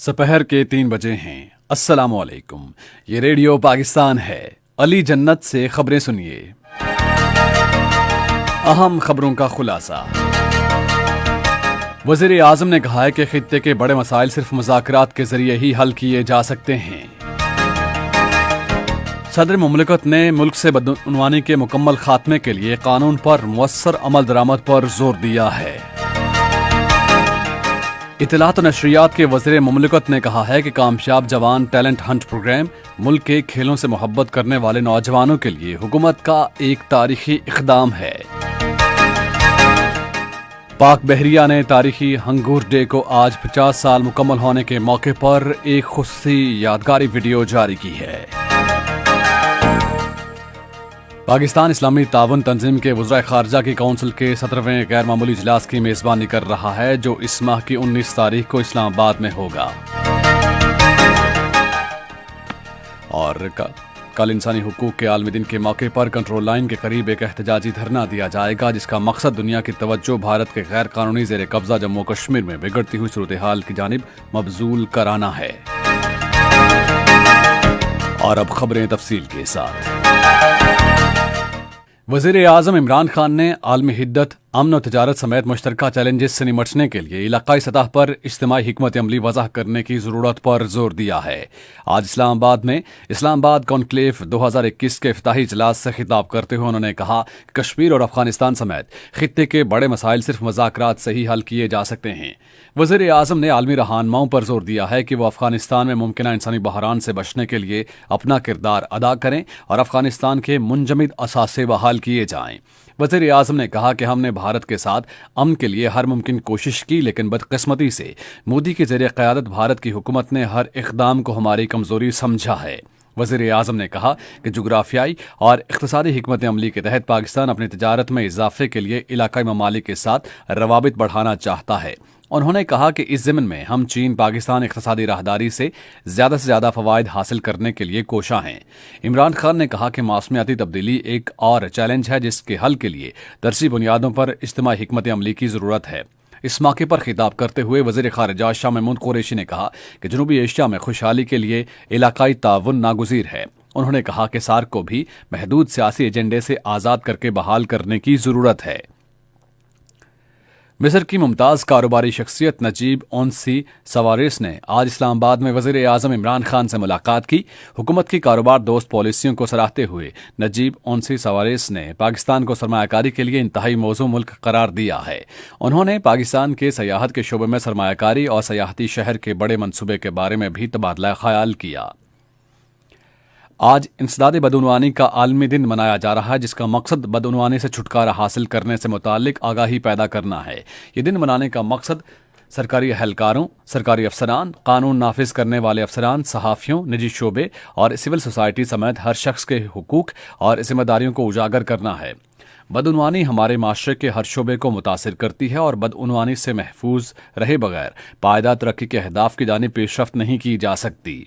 सपहर के 3 बजे हैं। अस्सलाम वालेकुम। ये रेडियो पाकिस्तान है। अली जन्नत से खबरें सुनिए। अहम खबरों का खुलासा। वज़ीर आज़म ने कहा है कि खित्ते के बड़े मसाइल सिर्फ मुज़ाकरात के जरिए ही हल किए जा सकते हैं। सदर मुमलिकत ने मुल्क से बदउनवानी के मुकम्मल खात्मे के लिए कानून पर मुअस्सर अमल दरामद पर जोर दिया है। इत्तलात और नशरियात के वज़ीर मुमलिकत ने कहा है कि कामयाब जवान टैलेंट हंट प्रोग्राम मुल्क के खेलों से मोहब्बत करने वाले नौजवानों के लिए हुकूमत का एक तारीखी इक़दाम है। पाक बहरिया ने तारीखी हंगूर डे को आज 50 साल मुकम्मल होने के मौके पर एक खुशी यादगारी वीडियो जारी की है। पाकिस्तान इस्लामी ताउन तंजीम के वज़राए ख़ारजा की काउंसिल के 17वें गैर मामूली इजलास की मेज़बानी कर रहा है, जो इस माह की 19 तारीख को इस्लामाबाद में होगा। और कल इंसानी हुकूक के आलमी दिन के मौके पर कंट्रोल लाइन के करीब एक एहतजाजी धरना दिया जाएगा, जिसका मकसद दुनिया की तवज्जो भारत के गैर कानूनी ज़ेर कब्जा जम्मू कश्मीर में बिगड़ती हुई सूरत हाल की जानिब मबजूल कराना है। और अब खबरें तफसील के साथ। वज़ीर आज़म इमरान खान ने आलमी हिद्दत, अमन और तजारत समेत मुश्तरका चैलेंजेस से निमटने के लिए इलाकाई सतह पर इज्तिमाई हिकमत अमली वज़ाह करने की ज़रूरत पर जोर दिया है। आज इस्लामाबाद में इस्लामाबाद कॉन्क्लेव 2021 के इफ्ताही इजलास से खिताब करते हुए उन्होंने कहा कि कश्मीर और अफगानिस्तान समेत खित्ते के बड़े मसाइल सिर्फ मुज़ाकरात से ही हल किए जा सकते हैं। वज़ीर आज़म ने आलमी रहनुमाओं पर जोर दिया है कि वो अफगानिस्तान में मुमकिन इंसानी बहरान से बचने के लिए अपना किरदार अदा करें और अफगानिस्तान के मुंजमद असासे बहाल किए जाएं। वज़ीर आज़म ने कहा कि हमने भारत के साथ अमन के लिए हर मुमकिन कोशिश की, लेकिन बदकिस्मती से मोदी के ज़रिए क़यादत भारत की हुकूमत ने हर इक़दाम को हमारी कमज़ोरी समझा है। वज़ीर आज़म ने कहा कि जुग्राफियाई और इक़्तिसादी हिकमत अमली के तहत पाकिस्तान अपनी तजारत में इजाफ़े के लिए इलाकाई ममालिक के साथ रवाबित बढ़ाना चाहता है। उन्होंने कहा कि इस ज़मन में हम चीन पाकिस्तान इक़्तिसादी राहदारी से ज़्यादा फ़वाइद हासिल करने के लिए कोशा हैं। इमरान खान ने कहा कि मौसमियाती तब्दीली एक और चैलेंज है, जिसके हल के लिए दरसी बुनियादों पर इज्तिमाई हिकमत अमली की ज़रूरत है। इस मौके पर खिताब करते हुए वज़ीर ख़ारिजा शाह महमूद कुरैशी ने कहा कि जनूबी एशिया में खुशहाली के लिए इलाकाई ताउन नागुज़ीर है। उन्होंने कहा कि सार्क को भी महदूद सियासी एजेंडे से आज़ाद करके बहाल करने की ज़रूरत है। मिस्र की मुमताज़ कारोबारी शख्सियत नजीब ओनसी सवारिस ने आज इस्लामाबाद में वज़ीर आज़म इमरान खान से मुलाकात की। हुकूमत की कारोबार दोस्त पॉलिसियों को सराहते हुए नजीब ओनसी सवारिस ने पाकिस्तान को सरमायाकारी के लिए इंतहाई मौजू मुल्क करार दिया है। उन्होंने पाकिस्तान के सयाहत के शोबे में सरमायाकारी और सयाहती शहर के बड़े मनसूबे के बारे में भी तबादला ख्याल किया। आज इंसदाद बदउनवानी का आलमी दिन मनाया जा रहा है, जिसका मकसद बदउनवानी से छुटकारा हासिल करने से मुताल्लिक आगाही पैदा करना है। ये दिन मनाने का मकसद सरकारी अहलकारों, सरकारी अफसरान, कानून नाफिज करने वाले अफसरान, सहाफ़ियों, निजी शोबे और सिविल सोसाइटी समेत हर शख्स के हुकूक और जिम्मेदारियों को उजागर करना है। बदउनवानी हमारे माशरे के हर शोबे को मुतासिर करती है और बदउनवानी से महफूज रहे बगैर पायदार तरक्की के अहदाफ की जानिब पेशरफ्त नहीं की जा सकती।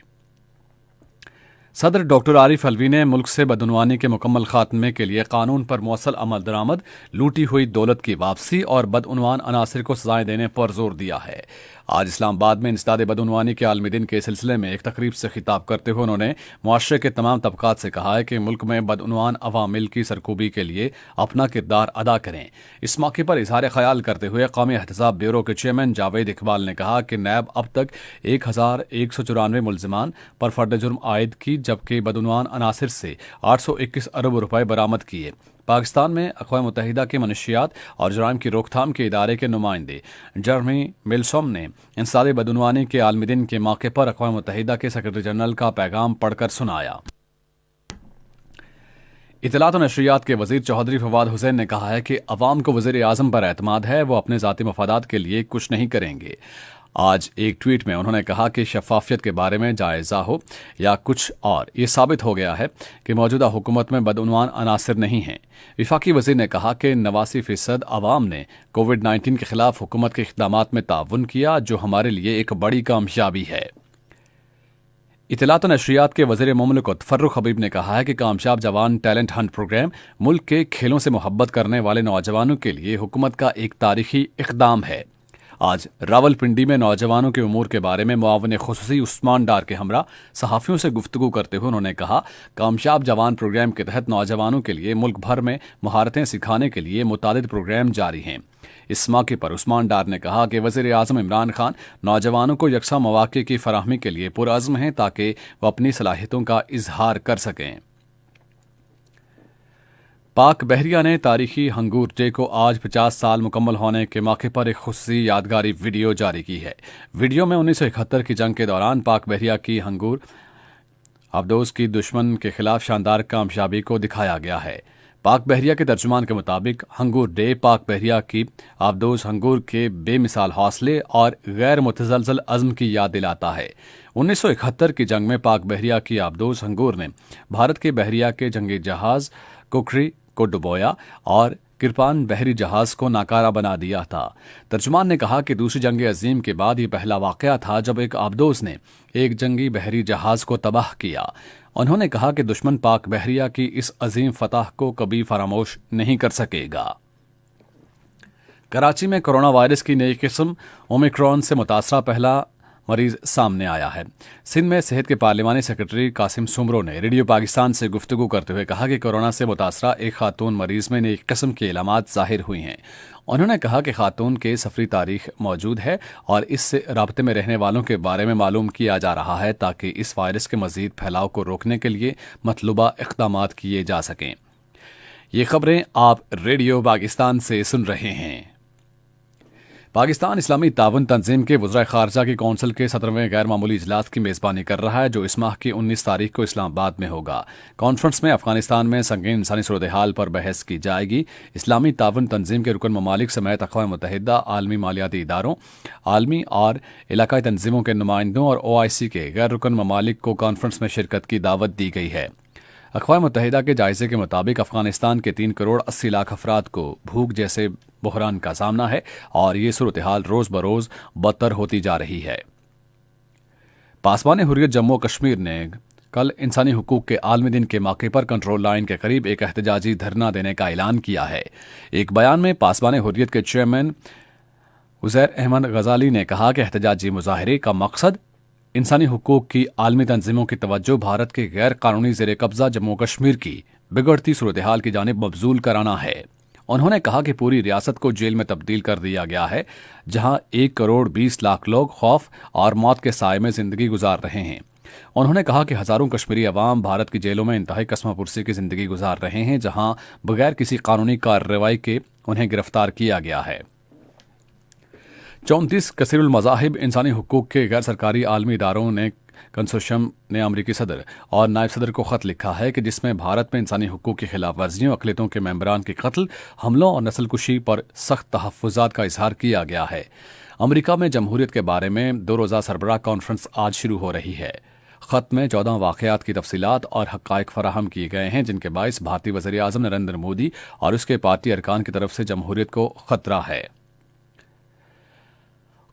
सदर डॉक्टर आरिफ अलवी ने मुल्क से बदउनवानी के मुकम्मल खात्मे के लिए कानून पर मौसल अमल दरामद, लूटी हुई दौलत की वापसी और बदउनवान अनासिर को सजाएं देने पर जोर दिया है। आज इस्लामाबाद में इंसदाद बदउनवानी के आलमी दिन के सिलसिले में एक तकरीब से खिताब करते हुए उन्होंने मुआशरे के तमाम तबकात से कहा है कि मुल्क में बदउनवान अवामिल की सरकूबी के लिए अपना किरदार अदा करें। इस मौके पर इजहार ख्याल करते हुए कौमी एहतसाब ब्यूरो के चेयरमैन जावेद इकबाल ने कहा कि नैब अब तक 1194 मुलजिमान पर फर्द जुर्म आयद की, जबकि बदउनवान अनासिर से 821 अरब रुपए बरामद किए। पाकिस्तान में अक़वाम मुत्तहिदा के मनशियात और जराइम की रोकथाम के इदारे के नुमाइंदे जर्मी मिलसोम ने इंसदाद बदउनवानी के आलमी दिन के मौके पर अक़वाम मुत्तहिदा के सेक्रेटरी जनरल का पैगाम पढ़कर सुनाया। इत्तलात और नशरियात के वज़ीर चौधरी फवाद हुसैन ने कहा है कि अवाम को वज़ीर आज़म पर एतमाद है, वो अपने ज़ाती मफादात के लिए कुछ नहीं करेंगे। आज एक ट्वीट में उन्होंने कहा कि शफाफियत के बारे में जायज़ा हो या कुछ और, ये साबित हो गया है कि मौजूदा हुकूमत में बदउनवान अनासिर नहीं हैं। विफाकी वज़ीर ने कहा कि 89% अवाम ने कोविड-19 के खिलाफ हुकूमत के इक़दामात में ताउन किया, जो हमारे लिए एक बड़ी कामयाबी है। इत्तलात और नशरियात के वज़ीर मुमलिकत फर्रुख हबीब ने कहा है कि कामयाब जवान टैलेंट हंट प्रोग्राम मुल्क के खेलों से मोहब्बत करने वाले नौजवानों के लिए हुकूमत का एक तारीखी इक़दाम है। आज रावलपिंडी में नौजवानों के उमूर के बारे में मुआविन खुसूसी उस्मान डार के हमरा सहाफ़ियों से गुफ्तगू करते हुए उन्होंने कहा, कामयाब जवान प्रोग्राम के तहत नौजवानों के लिए मुल्क भर में महारतें सिखाने के लिए मुतादिद प्रोग्राम जारी हैं। इस मौके पर उस्मान डार ने कहा कि वज़ीर आज़म इमरान खान नौजवानों को यकसा मौक़े की फराहमी के लिए पुरअज़्म हैं ताकि वह अपनी सलाहियतों का इजहार कर सकें। पाक बहरिया ने तारीखी हंगूर डे को आज 50 साल मुकम्मल होने के मौके पर एक खुसूसी यादगारी वीडियो जारी की है। वीडियो में 1971 की जंग के दौरान पाक बहरिया की हंगूर अब्दोस की दुश्मन के खिलाफ शानदार कामयाबी को दिखाया गया है। पाक बहरिया के तर्जुमान के मुताबिक हंगूर डे पाक बहरिया की आबदोज हंगूर के बेमिसाल हौसले और गैर मुतज़लज़ल अज़्म की याद दिलाता है। 1971 की जंग में पाक बहरिया की आबदोज हंगूर ने भारत के बहरिया के जंगी जहाज़ कुकरी को डुबोया और किरपान बहरी जहाज को नाकारा बना दिया था। तर्जुमान ने कहा कि दूसरी जंग अजीम के बाद ये पहला वाक़या था जब एक आबदोज ने एक जंगी बहरी जहाज को तबाह किया। उन्होंने कहा कि दुश्मन पाक बहरिया की इस अजीम फतह को कभी फरामोश नहीं कर सकेगा। कराची में कोरोना वायरस की नई किस्म ओमिक्रॉन से मुतासरा पहला मरीज सामने आया है। सिंध में सेहत के पार्लिमानी सेक्रेटरी कासिम सुमरो ने रेडियो पाकिस्तान से गुफ्तगू करते हुए कहा कि कोरोना से मुतासरा एक खातून मरीज में नई किस्म की इलामात जाहिर हुई हैं। उन्होंने कहा कि खातून के सफरी तारीख मौजूद है और इससे राब्ते में रहने वालों के बारे में मालूम किया जा रहा है ताकि इस वायरस के मजीद फैलाव को रोकने के लिए मतलूबा इक़दामात किए जा सकें। ये खबरें आप रेडियो पाकिस्तान से सुन रहे हैं। पाकिस्तान इस्लामी ताउन तंजीम के वज़राए ख़ारजा की कौंसिल के 17वें गैर मामूली इजलास की मेज़बानी कर रहा है, जो इस माह की 19 तारीख को इस्लामाबाद में होगा। कॉन्फ्रेंस में अफगानिस्तान में संगीन इंसानी सूरत हाल पर बहस की जाएगी। इस्लामी ताउन तंजीम के रुकन ममालिक समेत अक़वाम मुत्तहिदा, आलमी मालियाती इदारों, आलमी और इलाकाई तंजीमों के नुमाइंदों और OIC के गैर रुकन ममालिक को कॉन्फ्रेंस में शिरकत की दावत दी गई है। अक़वाम मुत्तहिदा के जायजे के मुताबिक अफगानिस्तान के 3 करोड़ 80 लाख अफराद को भूख जैसे बहरान का सामना है और ये सूरत हाल रोज़ बरोज़ बदतर होती जा रही है। पासबान हुर्रियत जम्मू और कश्मीर ने कल इंसानी हुकूक के आलमी दिन के मौके पर कंट्रोल लाइन के करीब एक एहतजाजी धरना देने का ऐलान किया है। एक बयान में पासबान हुर्रियत के चेयरमैन उज़ैर अहमद गजाली ने कहा कि एहतजाजी मुजाहरे का मकसद इंसानी हुकूक की आलमी तंजीमों की तवज्जो भारत के गैर कानूनी ज़ेर कब्ज़ा जम्मू कश्मीर की बिगड़ती सूरत हाल की जानिब मबजूल कराना है। उन्होंने कहा कि पूरी रियासत को जेल में तब्दील कर दिया गया है, जहां 1 करोड़ 20 लाख लोग खौफ और मौत के साए में जिंदगी गुजार रहे हैं। उन्होंने कहा कि हजारों कश्मीरी अवाम भारत की जेलों में इंतहाई कसमापुरसी की जिंदगी गुजार रहे हैं, जहां बगैर किसी कानूनी कार्रवाई के उन्हें गिरफ्तार किया गया है। 34 कसीरुल मज़ाहिब इंसानी हुकूक के गैर सरकारी आलमी इदारों ने कंसोर्शियम ने अमरीकी सदर और नायब सदर को खत लिखा है कि जिसमें भारत में इंसानी हुकूक की खिलाफ वर्जियों, अक़लियतों के मेंबरान के कत्ल, हमलों और नस्लकुशी पर सख्त तहफ़्फ़ुज़ात का इजहार किया गया है। अमरीका में जमहूरियत के बारे में 2 रोज़ा सरबराह कॉन्फ्रेंस आज शुरू हो रही है। खत में 14 वाक़यात की तफसीलात और हक़ाइक़ फराहम किए गए हैं, जिनके बाइस भारतीय वज़ीर आज़म नरेंद्र मोदी और उसके पार्टी अरकान की तरफ से जमहूरियत को ख़तरा है।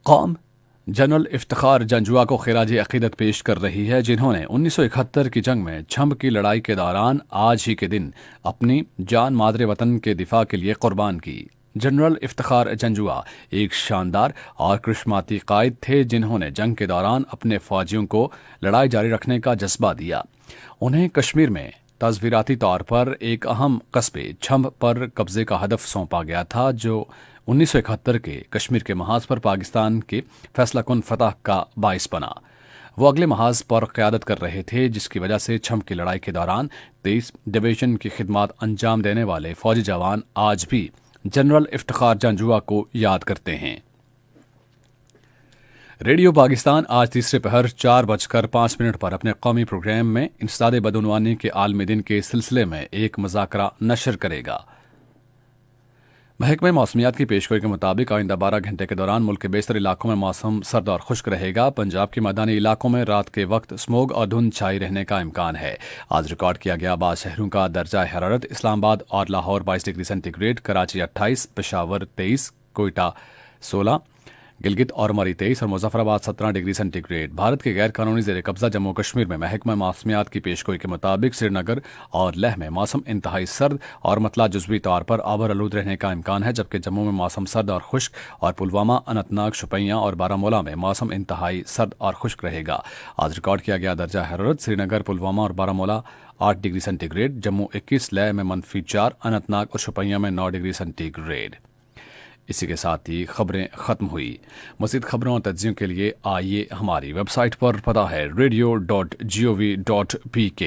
कौम जनरल इफ्तिखार जंजुआ को खिराज अक़ीदत पेश कर रही है, जिन्होंने 1971 की जंग में छंब की लड़ाई के दौरान आज ही के दिन अपनी जान मादरे वतन के दिफा के लिए कुर्बान की। जनरल इफ्तिखार जंजुआ एक शानदार और करिश्माती कायद थे, जिन्होंने जंग के दौरान अपने फौजियों को लड़ाई जारी रखने का जज्बा दिया। उन्हें कश्मीर में तस्वीराती तौर पर एक अहम कस्बे छंब पर कब्जे का हदफ सौंपा गया था, जो 1971 के कश्मीर के महाज पर पाकिस्तान के फैसला कुन फतह का बाइस बना। वो अगले महाज पर क़यादत कर रहे थे, जिसकी वजह से छंब की लड़ाई के दौरान 23 डिवीजन की खिदमत अंजाम देने वाले फौजी जवान आज भी जनरल इफ्तिखार जंजुआ को याद करते हैं। रेडियो पाकिस्तान आज तीसरे पहर 4:05 पर अपने कौमी प्रोग्राम में इंसदाद बदउनवानी के आलमी दिन के सिलसिले में एक मुज़ाकरा नशर करेगा। महकमे मौसमियात की पेशगोई के मुताबिक आइंदा 12 घंटे के दौरान मुल्क के बेशतर इलाकों में मौसम सर्द और खुश्क रहेगा। पंजाब के मैदानी इलाकों में रात के वक्त स्मोग और धुंध छाई रहने का इम्कान है। आज रिकॉर्ड किया गया बाद शहरों का दर्जा हरारत इस्लामाबाद और लाहौर 22 डिग्री सेंटीग्रेड, कराची 28, पेशावर 23, कोयटा 16, गिलगित और मरी 23 और मुजफ्फराबाद 17 डिग्री सेंटीग्रेड। भारत के गैर कानूनी जेर कब्जा जम्मू कश्मीर में महकमा मौसमियात की पेशगोई के मुताबिक श्रीनगर और लेह में मौसम इंतहाई सर्द और मतला जुज़वी तौर पर आबर आलूद रहने का इम्कान है, जबकि जम्मू में मौसम सर्द और खुश्क और पुलवामा, अनंतनाग, शोपियां और बारामूला में मौसम इंतहाई सर्द और खुश्क रहेगा। आज रिकॉर्ड किया गया दर्जा हरारत श्रीनगर, पुलवामा और बारामूला 8 डिग्री सेंटीग्रेड, जम्मू 21, लेह में -4, अनंतनाग और शोपियां में 9 डिग्री सेंटीग्रेड। इसी के साथ ही खबरें ख़त्म हुई। मज़ीद खबरों और तज्ज़ियों के लिए आइए हमारी वेबसाइट पर, पता है radio.gov.pk,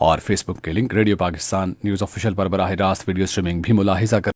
और फेसबुक के link radio Pakistan news official पर बराह रास्त वीडियो स्ट्रीमिंग भी मुलाहिजा कर